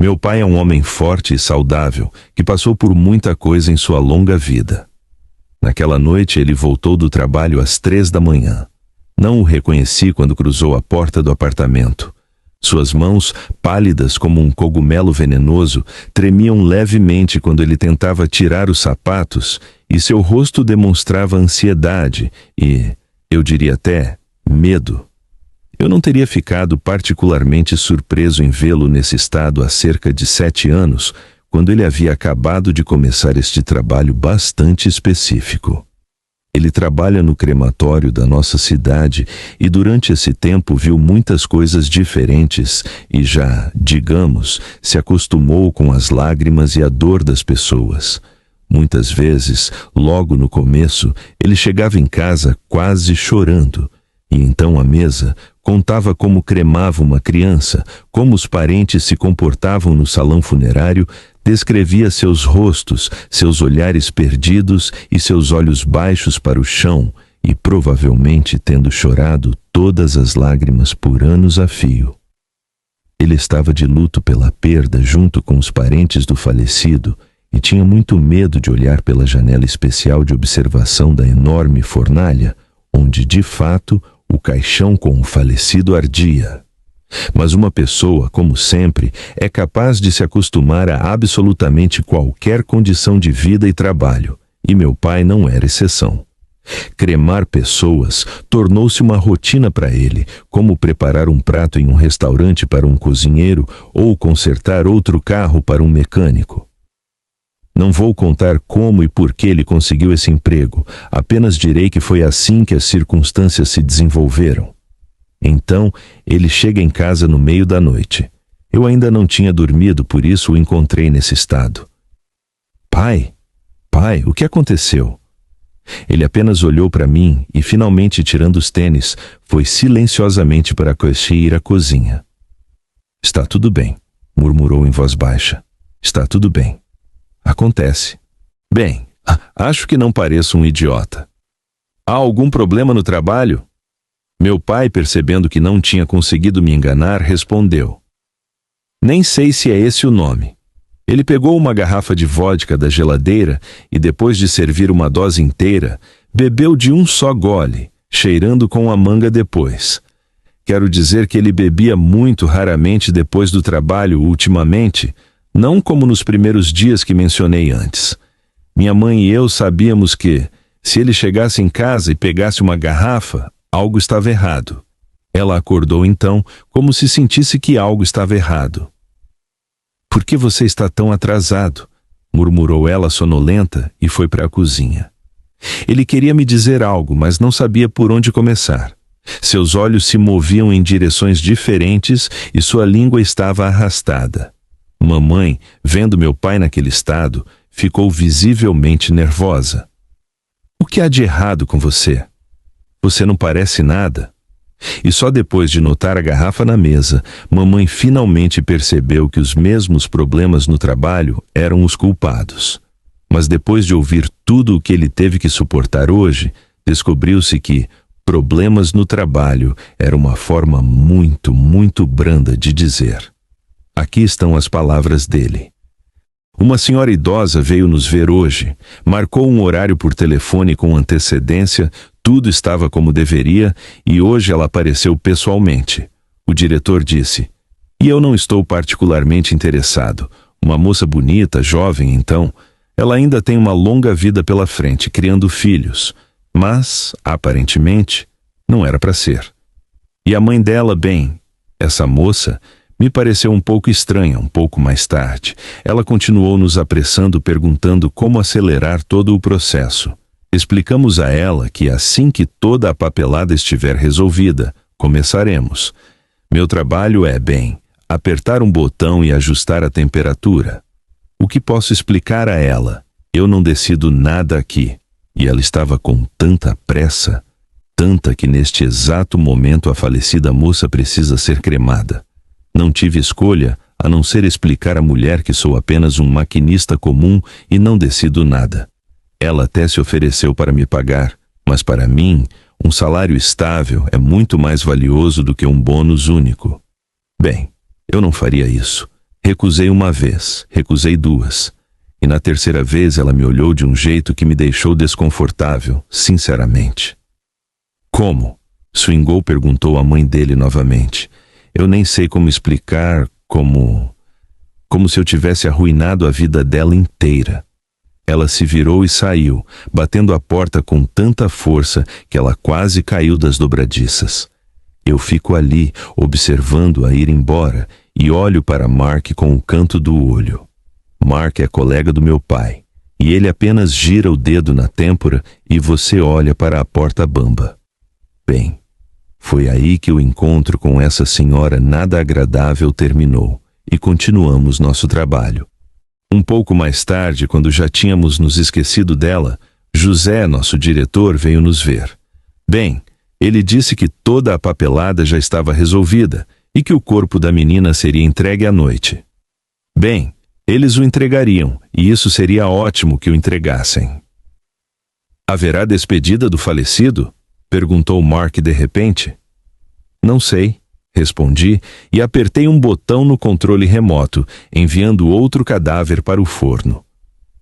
Meu pai é um homem forte e saudável, que passou por muita coisa em sua longa vida. Naquela noite ele voltou do trabalho às 3 da manhã. Não o reconheci quando cruzou a porta do apartamento. Suas mãos, pálidas como um cogumelo venenoso, tremiam levemente quando ele tentava tirar os sapatos, e seu rosto demonstrava ansiedade e, eu diria até, medo. Eu não teria ficado particularmente surpreso em vê-lo nesse estado há cerca de 7 anos, quando ele havia acabado de começar este trabalho bastante específico. Ele trabalha no crematório da nossa cidade e durante esse tempo viu muitas coisas diferentes e já, digamos, se acostumou com as lágrimas e a dor das pessoas. Muitas vezes, logo no começo, ele chegava em casa quase chorando. E então à mesa contava como cremava uma criança, como os parentes se comportavam no salão funerário, descrevia seus rostos, seus olhares perdidos e seus olhos baixos para o chão, e provavelmente tendo chorado todas as lágrimas por anos a fio. Ele estava de luto pela perda junto com os parentes do falecido e tinha muito medo de olhar pela janela especial de observação da enorme fornalha, onde, de fato, o caixão com o falecido ardia. Mas uma pessoa, como sempre, é capaz de se acostumar a absolutamente qualquer condição de vida e trabalho, e meu pai não era exceção. Cremar pessoas tornou-se uma rotina para ele, como preparar um prato em um restaurante para um cozinheiro ou consertar outro carro para um mecânico. Não vou contar como e por que ele conseguiu esse emprego, apenas direi que foi assim que as circunstâncias se desenvolveram. Então, ele chega em casa no meio da noite. Eu ainda não tinha dormido, por isso o encontrei nesse estado. Pai, o que aconteceu? Ele apenas olhou para mim e, finalmente tirando os tênis, foi silenciosamente para a cozinha. Está tudo bem, murmurou em voz baixa. Está tudo bem. Acontece. Bem, acho que não pareço um idiota. Há algum problema no trabalho? Meu pai, percebendo que não tinha conseguido me enganar, respondeu. Nem sei se é esse o nome. Ele pegou uma garrafa de vodka da geladeira e, depois de servir uma dose inteira, bebeu de um só gole, cheirando com a manga depois. Quero dizer que ele bebia muito raramente depois do trabalho ultimamente, não como nos primeiros dias que mencionei antes. Minha mãe e eu sabíamos que, se ele chegasse em casa e pegasse uma garrafa, algo estava errado. Ela acordou então, como se sentisse que algo estava errado. Por que você está tão atrasado? Murmurou ela sonolenta e foi para a cozinha. Ele queria me dizer algo, mas não sabia por onde começar. Seus olhos se moviam em direções diferentes e sua língua estava arrastada. Mamãe, vendo meu pai naquele estado, ficou visivelmente nervosa. O que há de errado com você? Você não parece nada. E só depois de notar a garrafa na mesa, mamãe finalmente percebeu que os mesmos problemas no trabalho eram os culpados. Mas depois de ouvir tudo o que ele teve que suportar hoje, descobriu-se que problemas no trabalho era uma forma muito, muito branda de dizer. Aqui estão as palavras dele. Uma senhora idosa veio nos ver hoje, marcou um horário por telefone com antecedência, tudo estava como deveria e hoje ela apareceu pessoalmente. O diretor disse, e eu não estou particularmente interessado. Uma moça bonita, jovem então, ela ainda tem uma longa vida pela frente, criando filhos. Mas, aparentemente, não era para ser. E a mãe dela, bem, essa moça, me pareceu um pouco estranha um pouco mais tarde. Ela continuou nos apressando, perguntando como acelerar todo o processo. Explicamos a ela que assim que toda a papelada estiver resolvida, começaremos. Meu trabalho é, bem, apertar um botão e ajustar a temperatura. O que posso explicar a ela? Eu não decido nada aqui. E ela estava com tanta pressa, tanta que neste exato momento a falecida moça precisa ser cremada. Não tive escolha a não ser explicar à mulher que sou apenas um maquinista comum e não decido nada. Ela até se ofereceu para me pagar, mas para mim, um salário estável é muito mais valioso do que um bônus único. Bem, eu não faria isso. Recusei uma vez, recusei duas. E na terceira vez ela me olhou de um jeito que me deixou desconfortável, sinceramente. Como? Swingle perguntou a mãe dele novamente. Eu nem sei como explicar, como se eu tivesse arruinado a vida dela inteira. Ela se virou e saiu, batendo a porta com tanta força que ela quase caiu das dobradiças. Eu fico ali, observando-a ir embora, e olho para Mark com o canto do olho. Mark é colega do meu pai, e ele apenas gira o dedo na têmpora e você olha para a porta bamba. Bem, foi aí que o encontro com essa senhora nada agradável terminou, e continuamos nosso trabalho. Um pouco mais tarde, quando já tínhamos nos esquecido dela, José, nosso diretor, veio nos ver. Bem, ele disse que toda a papelada já estava resolvida e que o corpo da menina seria entregue à noite. Bem, eles o entregariam, e isso seria ótimo que o entregassem. Haverá despedida do falecido? Perguntou Mark de repente. Não sei, respondi e apertei um botão no controle remoto, enviando outro cadáver para o forno.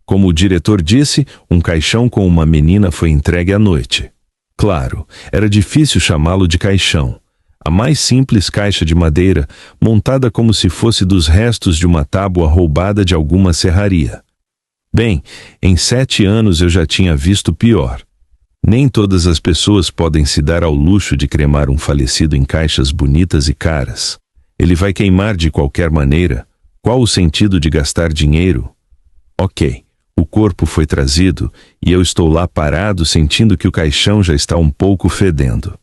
Como o diretor disse, um caixão com uma menina foi entregue à noite. Claro, era difícil chamá-lo de caixão. A mais simples caixa de madeira, montada como se fosse dos restos de uma tábua roubada de alguma serraria. Bem, em 7 anos eu já tinha visto pior. Nem todas as pessoas podem se dar ao luxo de cremar um falecido em caixas bonitas e caras. Ele vai queimar de qualquer maneira. Qual o sentido de gastar dinheiro? Ok, o corpo foi trazido e eu estou lá parado sentindo que o caixão já está um pouco fedendo.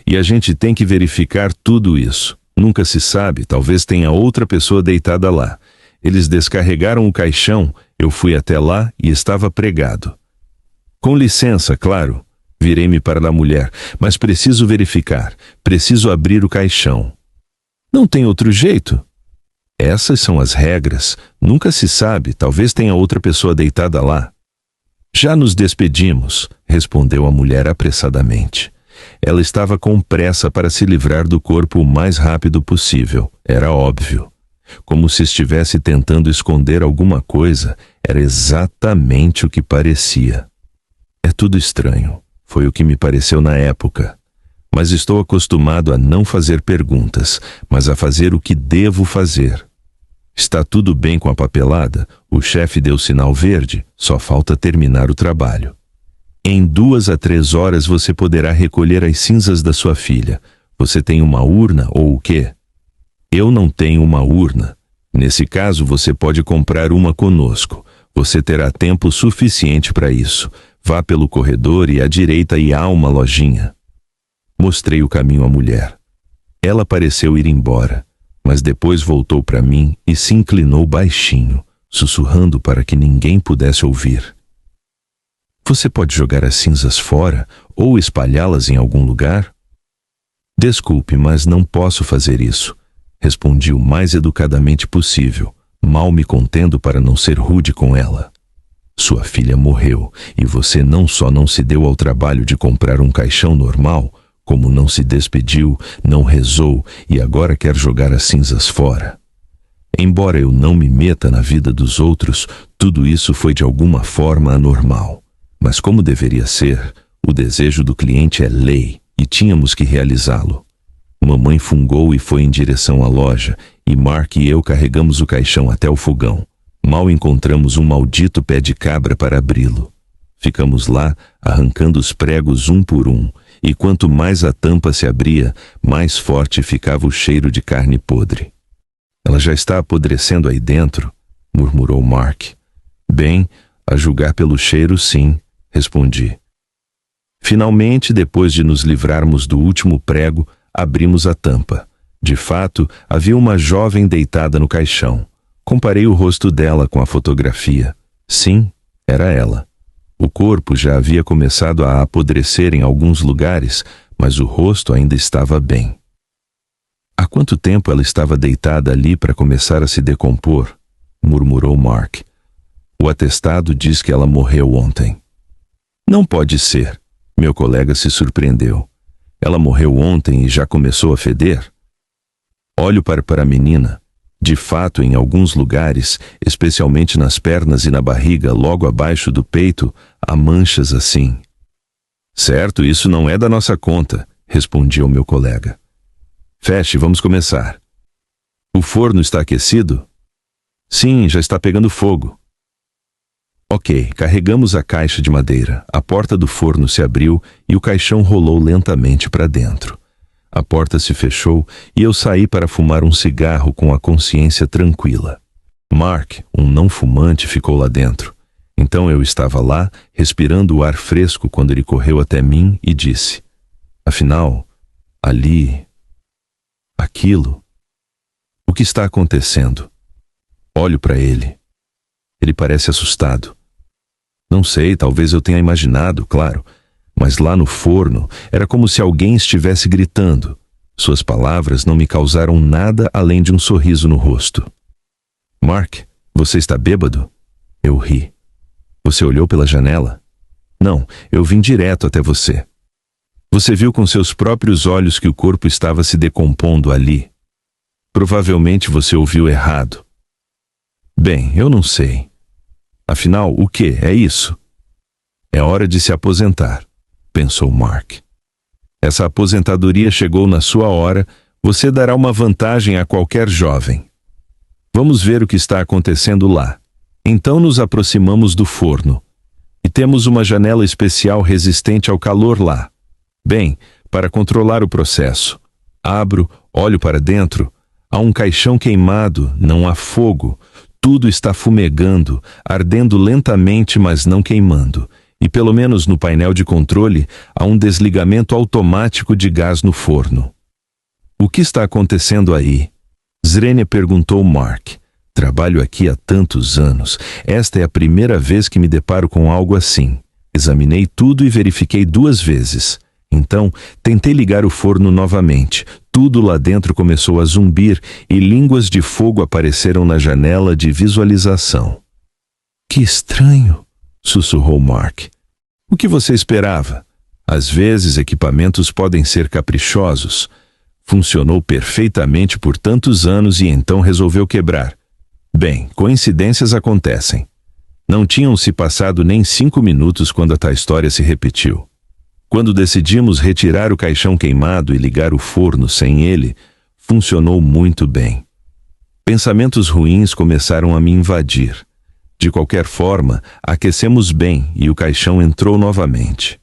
E a gente tem que verificar tudo isso. Nunca se sabe, talvez tenha outra pessoa deitada lá. Eles descarregaram o caixão, eu fui até lá e estava pregado. Com licença, claro. Virei-me para a mulher, mas preciso verificar, preciso abrir o caixão. Não tem outro jeito? Essas são as regras, nunca se sabe, talvez tenha outra pessoa deitada lá. Já nos despedimos, respondeu a mulher apressadamente. Ela estava com pressa para se livrar do corpo o mais rápido possível, era óbvio. Como se estivesse tentando esconder alguma coisa, era exatamente o que parecia. É tudo estranho, foi o que me pareceu na época. Mas estou acostumado a não fazer perguntas, mas a fazer o que devo fazer. Está tudo bem com a papelada? O chefe deu sinal verde, só falta terminar o trabalho. Em 2 a 3 horas você poderá recolher as cinzas da sua filha. Você tem uma urna ou o quê? Eu não tenho uma urna. Nesse caso, você pode comprar uma conosco. Você terá tempo suficiente para isso. Vá pelo corredor e à direita e há uma lojinha. Mostrei o caminho à mulher. Ela pareceu ir embora, mas depois voltou para mim e se inclinou baixinho, sussurrando para que ninguém pudesse ouvir. Você pode jogar as cinzas fora ou espalhá-las em algum lugar? Desculpe, mas não posso fazer isso, respondi o mais educadamente possível, mal me contendo para não ser rude com ela. Sua filha morreu e você não só não se deu ao trabalho de comprar um caixão normal, como não se despediu, não rezou e agora quer jogar as cinzas fora. Embora eu não me meta na vida dos outros, tudo isso foi de alguma forma anormal. Mas como deveria ser, o desejo do cliente é lei e tínhamos que realizá-lo. Mamãe fungou e foi em direção à loja e Mark e eu carregamos o caixão até o fogão. Mal encontramos um maldito pé de cabra para abri-lo. Ficamos lá, arrancando os pregos um por um, e quanto mais a tampa se abria, mais forte ficava o cheiro de carne podre. Ela já está apodrecendo aí dentro, murmurou Mark. Bem, a julgar pelo cheiro, sim, respondi. Finalmente, depois de nos livrarmos do último prego, abrimos a tampa. De fato, havia uma jovem deitada no caixão. Comparei o rosto dela com a fotografia. Sim, era ela. O corpo já havia começado a apodrecer em alguns lugares, mas o rosto ainda estava bem. Há quanto tempo ela estava deitada ali para começar a se decompor? Murmurou Mark. O atestado diz que ela morreu ontem. Não pode ser. Meu colega se surpreendeu. Ela morreu ontem e já começou a feder? Olho para a menina. De fato, em alguns lugares, especialmente nas pernas e na barriga, logo abaixo do peito, há manchas assim. Certo, isso não é da nossa conta, respondia o meu colega. Feche, vamos começar. O forno está aquecido? Sim, já está pegando fogo. Ok, carregamos a caixa de madeira. A porta do forno se abriu e o caixão rolou lentamente para dentro. A porta se fechou e eu saí para fumar um cigarro com a consciência tranquila. Mark, um não fumante, ficou lá dentro. Então eu estava lá, respirando o ar fresco quando ele correu até mim e disse: afinal, ali... aquilo... O que está acontecendo? Olho para ele. Ele parece assustado. Não sei, talvez eu tenha imaginado, claro, mas lá no forno era como se alguém estivesse gritando. Suas palavras não me causaram nada além de um sorriso no rosto. Mark, você está bêbado? Eu ri. Você olhou pela janela? Não, eu vim direto até você. Você viu com seus próprios olhos que o corpo estava se decompondo ali. Provavelmente você ouviu errado. Bem, eu não sei. Afinal, o que é isso? É hora de se aposentar, pensou Mark. Essa aposentadoria chegou na sua hora, você dará uma vantagem a qualquer jovem. Vamos ver o que está acontecendo lá. Então nos aproximamos do forno. E temos uma janela especial resistente ao calor lá. Bem, para controlar o processo. Abro, olho para dentro. Há um caixão queimado, não há fogo. Tudo está fumegando, ardendo lentamente, mas não queimando. E pelo menos no painel de controle, há um desligamento automático de gás no forno. O que está acontecendo aí? Zrenia perguntou Mark. Trabalho aqui há tantos anos. Esta é a primeira vez que me deparo com algo assim. Examinei tudo e verifiquei 2 vezes. Então, tentei ligar o forno novamente. Tudo lá dentro começou a zumbir e línguas de fogo apareceram na janela de visualização. Que estranho, sussurrou Mark. O que você esperava? Às vezes, equipamentos podem ser caprichosos. Funcionou perfeitamente por tantos anos e então resolveu quebrar. Bem, coincidências acontecem. Não tinham se passado nem 5 minutos quando a tal história se repetiu. Quando decidimos retirar o caixão queimado e ligar o forno sem ele, funcionou muito bem. Pensamentos ruins começaram a me invadir. De qualquer forma, aquecemos bem e o caixão entrou novamente.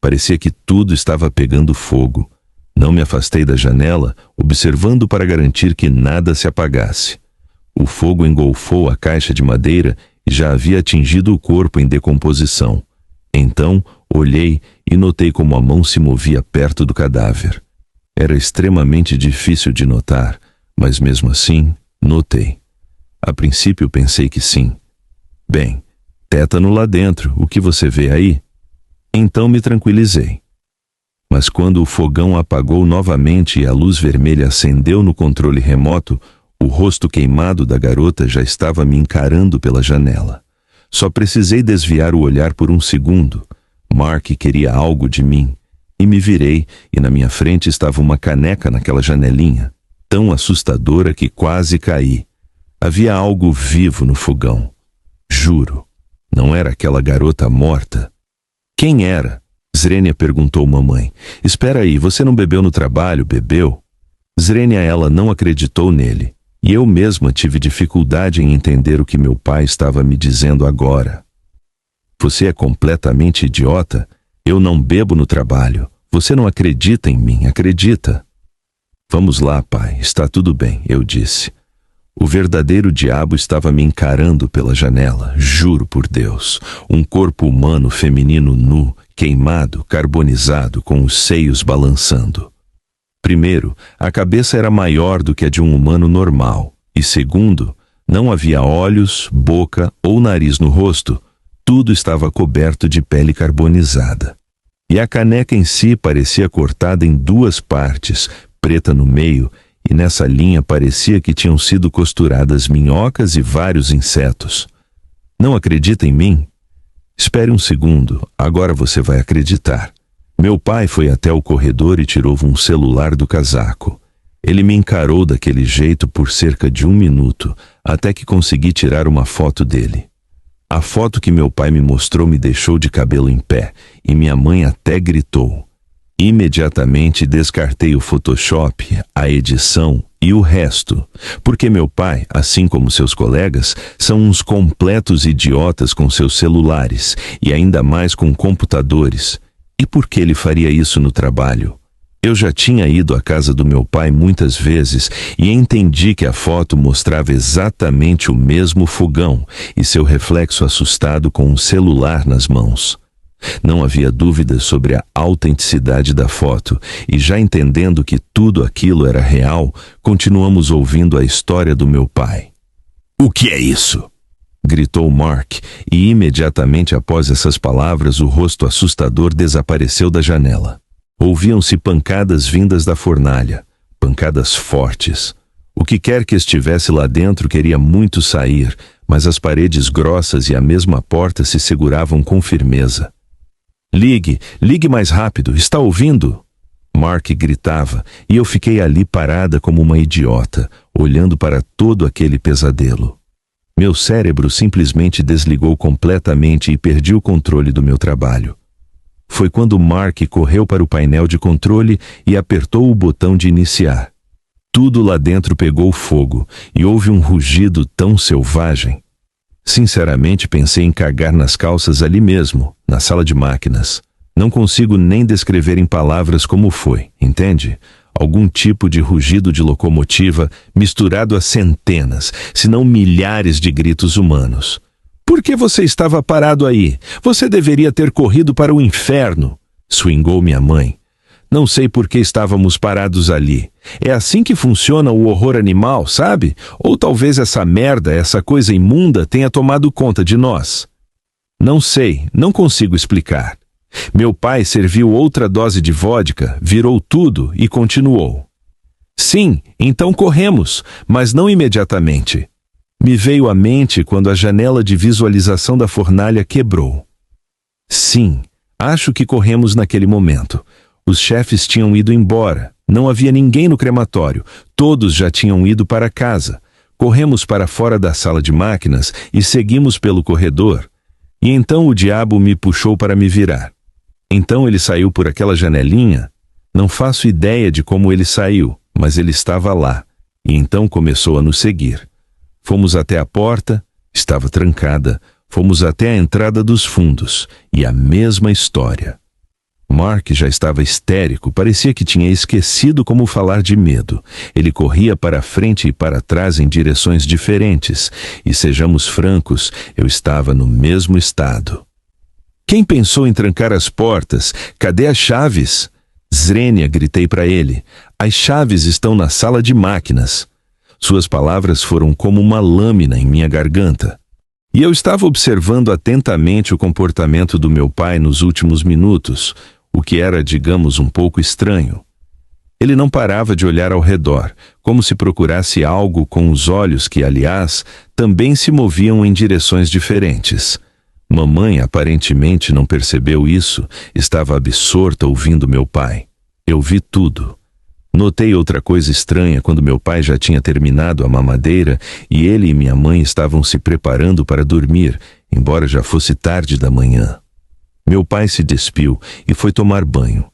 Parecia que tudo estava pegando fogo. Não me afastei da janela, observando para garantir que nada se apagasse. O fogo engolfou a caixa de madeira e já havia atingido o corpo em decomposição. Então, olhei e notei como a mão se movia perto do cadáver. Era extremamente difícil de notar, mas mesmo assim, notei. A princípio pensei que sim. Bem, tétano lá dentro, o que você vê aí? Então me tranquilizei. Mas quando o fogão apagou novamente e a luz vermelha acendeu no controle remoto, o rosto queimado da garota já estava me encarando pela janela. Só precisei desviar o olhar por um segundo. Mark queria algo de mim. E me virei, e na minha frente estava uma caneca naquela janelinha, tão assustadora que quase caí. Havia algo vivo no fogão. Juro, não era aquela garota morta. Quem era? Zrenia perguntou mamãe. Espera aí, você não bebeu no trabalho, bebeu? Zrenia, ela não acreditou nele. E eu mesma tive dificuldade em entender o que meu pai estava me dizendo agora. Você é completamente idiota? Eu não bebo no trabalho. Você não acredita em mim, acredita? Vamos lá, pai, está tudo bem, eu disse. O verdadeiro diabo estava me encarando pela janela, juro por Deus. Um corpo humano feminino nu, queimado, carbonizado, com os seios balançando. Primeiro, a cabeça era maior do que a de um humano normal. E segundo, não havia olhos, boca ou nariz no rosto. Tudo estava coberto de pele carbonizada. E a caneca em si parecia cortada em 2 partes, preta no meio, e nessa linha parecia que tinham sido costuradas minhocas e vários insetos. Não acredita em mim? Espere um segundo, agora você vai acreditar. Meu pai foi até o corredor e tirou um celular do casaco. Ele me encarou daquele jeito por cerca de 1 minuto, até que consegui tirar uma foto dele. A foto que meu pai me mostrou me deixou de cabelo em pé, e minha mãe até gritou. Imediatamente descartei o Photoshop, a edição e o resto, porque meu pai, assim como seus colegas, são uns completos idiotas com seus celulares, e ainda mais com computadores. E por que ele faria isso no trabalho? Eu já tinha ido à casa do meu pai muitas vezes e entendi que a foto mostrava exatamente o mesmo fogão e seu reflexo assustado com um celular nas mãos. Não havia dúvidas sobre a autenticidade da foto e, já entendendo que tudo aquilo era real, continuamos ouvindo a história do meu pai. "O que é isso?" gritou Mark, e imediatamente após essas palavras o rosto assustador desapareceu da janela. Ouviam-se pancadas vindas da fornalha, pancadas fortes. O que quer que estivesse lá dentro queria muito sair, mas as paredes grossas e a mesma porta se seguravam com firmeza. Ligue mais rápido, está ouvindo?" Mark gritava, e eu fiquei ali parada como uma idiota, olhando para todo aquele pesadelo. Meu cérebro simplesmente desligou completamente e perdi o controle do meu trabalho. Foi quando Mark correu para o painel de controle e apertou o botão de iniciar. Tudo lá dentro pegou fogo e houve um rugido tão selvagem. Sinceramente, pensei em cagar nas calças ali mesmo, na sala de máquinas. Não consigo nem descrever em palavras como foi, entende? Algum tipo de rugido de locomotiva misturado a centenas, se não milhares de gritos humanos. "Por que você estava parado aí? Você deveria ter corrido para o inferno!" swingou minha mãe. "Não sei por que estávamos parados ali. É assim que funciona o horror animal, sabe? Ou talvez essa merda, essa coisa imunda tenha tomado conta de nós." "Não sei, não consigo explicar." Meu pai serviu outra dose de vodka, virou tudo e continuou. "Sim, então corremos, mas não imediatamente." Me veio à mente quando a janela de visualização da fornalha quebrou. Sim, acho que corremos naquele momento. Os chefes tinham ido embora, não havia ninguém no crematório, todos já tinham ido para casa. Corremos para fora da sala de máquinas e seguimos pelo corredor. E então o diabo me puxou para me virar. Então ele saiu por aquela janelinha. Não faço ideia de como ele saiu, mas ele estava lá. E então começou a nos seguir. Fomos até a porta, estava trancada. Fomos até a entrada dos fundos, e a mesma história. Mark já estava histérico, parecia que tinha esquecido como falar de medo. Ele corria para frente e para trás em direções diferentes, e sejamos francos, eu estava no mesmo estado. "Quem pensou em trancar as portas? Cadê as chaves?" "Zrenia", gritei para ele. "As chaves estão na sala de máquinas." Suas palavras foram como uma lâmina em minha garganta. E eu estava observando atentamente o comportamento do meu pai nos últimos minutos, o que era, digamos, um pouco estranho. Ele não parava de olhar ao redor, como se procurasse algo com os olhos que, aliás, também se moviam em direções diferentes. Mamãe aparentemente não percebeu isso, estava absorta ouvindo meu pai. Eu vi tudo. Notei outra coisa estranha quando meu pai já tinha terminado a mamadeira e ele e minha mãe estavam se preparando para dormir, embora já fosse tarde da manhã. Meu pai se despiu e foi tomar banho.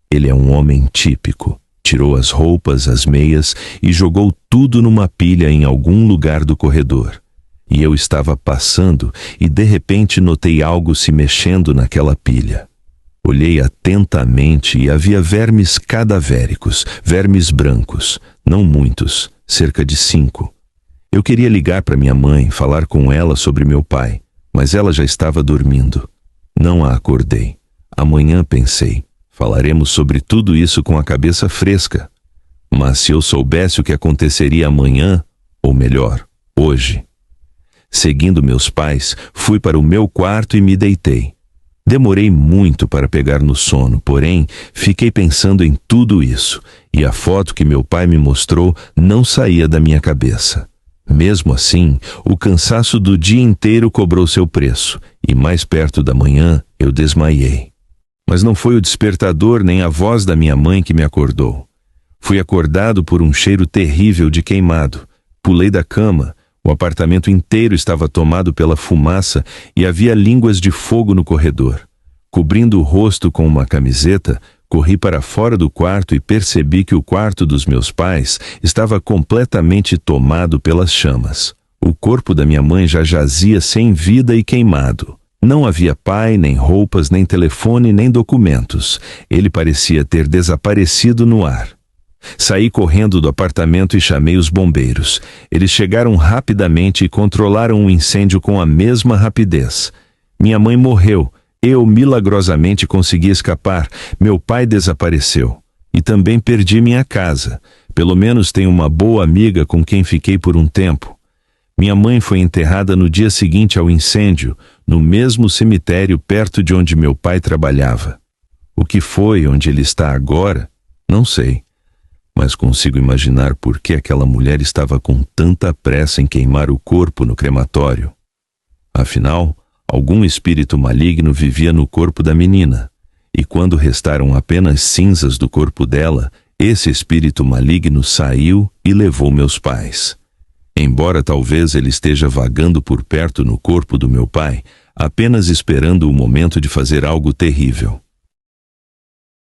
Ele é um homem típico. Tirou as roupas, as meias e jogou tudo numa pilha em algum lugar do corredor. E eu estava passando e de repente notei algo se mexendo naquela pilha. Olhei atentamente e havia vermes cadavéricos, vermes brancos, não muitos, cerca de 5. Eu queria ligar para minha mãe, falar com ela sobre meu pai, mas ela já estava dormindo. Não a acordei. Amanhã, pensei, falaremos sobre tudo isso com a cabeça fresca. Mas se eu soubesse o que aconteceria amanhã, ou melhor, hoje. Seguindo meus pais, fui para o meu quarto e me deitei. Demorei muito para pegar no sono, porém, fiquei pensando em tudo isso, e a foto que meu pai me mostrou não saía da minha cabeça. Mesmo assim, o cansaço do dia inteiro cobrou seu preço, e mais perto da manhã eu desmaiei. Mas não foi o despertador nem a voz da minha mãe que me acordou. Fui acordado por um cheiro terrível de queimado. Pulei da cama. O apartamento inteiro estava tomado pela fumaça e havia línguas de fogo no corredor. Cobrindo o rosto com uma camiseta, corri para fora do quarto e percebi que o quarto dos meus pais estava completamente tomado pelas chamas. O corpo da minha mãe já jazia sem vida e queimado. Não havia pai, nem roupas, nem telefone, nem documentos. Ele parecia ter desaparecido no ar. Saí correndo do apartamento e chamei os bombeiros. Eles chegaram rapidamente e controlaram o incêndio com a mesma rapidez. Minha mãe morreu. Eu milagrosamente consegui escapar. Meu pai desapareceu. E também perdi minha casa. Pelo menos tenho uma boa amiga com quem fiquei por um tempo. Minha mãe foi enterrada no dia seguinte ao incêndio, no mesmo cemitério perto de onde meu pai trabalhava. O que foi onde ele está agora? Não sei. Mas consigo imaginar por que aquela mulher estava com tanta pressa em queimar o corpo no crematório. Afinal, algum espírito maligno vivia no corpo da menina, e quando restaram apenas cinzas do corpo dela, esse espírito maligno saiu e levou meus pais. Embora talvez ele esteja vagando por perto no corpo do meu pai, apenas esperando o momento de fazer algo terrível.